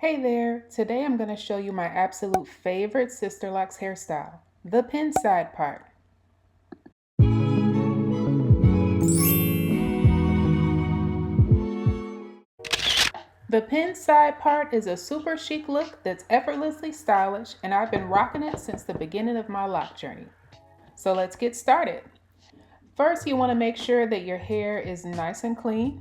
Hey there, today I'm going to show you my absolute favorite Sisterlocks hairstyle, the pin side part. The pin side part is a super chic look that's effortlessly stylish, and I've been rocking it since the beginning of my lock journey. So let's get started. First, you want to make sure that your hair is nice and clean.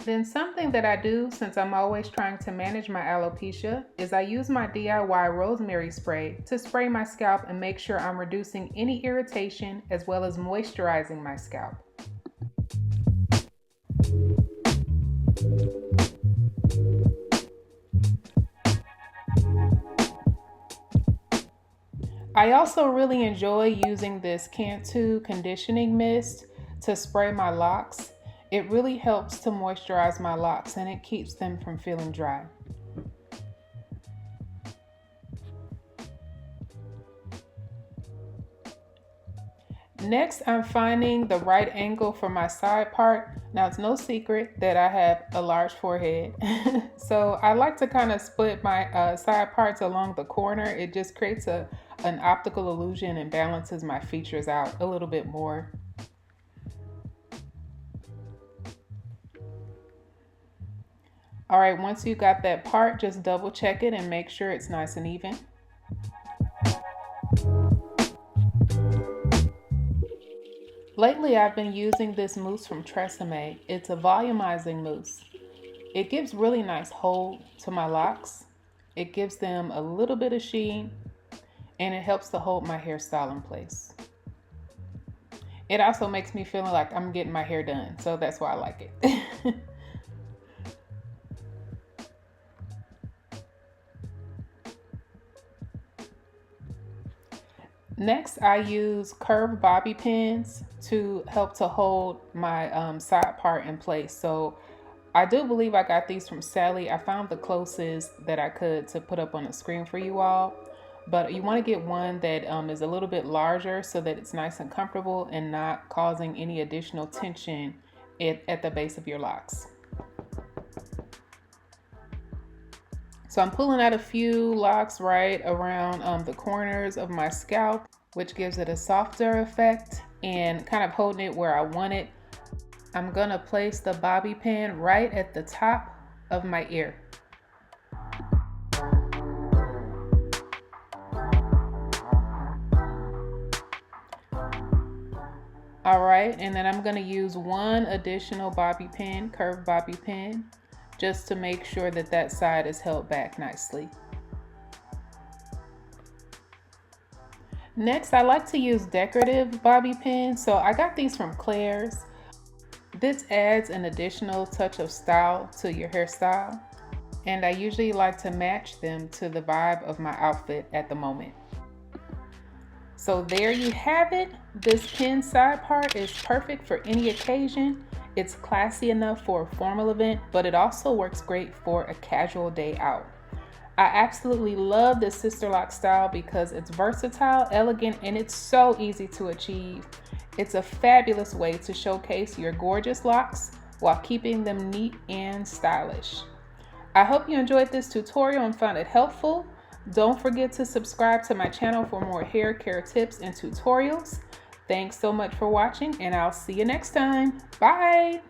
Then something that I do, since I'm always trying to manage my alopecia, is I use my DIY rosemary spray to spray my scalp and make sure I'm reducing any irritation as well as moisturizing my scalp. I also really enjoy using this Cantu conditioning mist to spray my locks. It really helps to moisturize my locks and it keeps them from feeling dry. Next, I'm finding the right angle for my side part. Now, it's no secret that I have a large forehead. So I like to kind of split my side parts along the corner. It just creates an optical illusion and balances my features out a little bit more. All right, once you got that part, just double check it and make sure it's nice and even. Lately, I've been using this mousse from Tresemme. It's a volumizing mousse. It gives really nice hold to my locks. It gives them a little bit of sheen and it helps to hold my hairstyle in place. It also makes me feel like I'm getting my hair done, so that's why I like it. Next, I use curved bobby pins to help to hold my side part in place. So I do believe I got these from Sally. I found the closest that I could to put up on the screen for you all. But you want to get one that is a little bit larger so that it's nice and comfortable and not causing any additional tension at the base of your locks. So I'm pulling out a few locks right around the corners of my scalp, which gives it a softer effect, and kind of holding it where I want it. I'm gonna place the bobby pin right at the top of my ear. All right, and then I'm gonna use one additional bobby pin, curved bobby pin, just to make sure that that side is held back nicely. Next, I like to use decorative bobby pins. So I got these from Claire's. This adds an additional touch of style to your hairstyle. And I usually like to match them to the vibe of my outfit at the moment. So there you have it. This pin side part is perfect for any occasion. It's classy enough for a formal event, but it also works great for a casual day out. I absolutely love this Sisterlock style because it's versatile, elegant, and it's so easy to achieve. It's a fabulous way to showcase your gorgeous locks while keeping them neat and stylish. I hope you enjoyed this tutorial and found it helpful. Don't forget to subscribe to my channel for more hair care tips and tutorials. Thanks so much for watching, and I'll see you next time. Bye!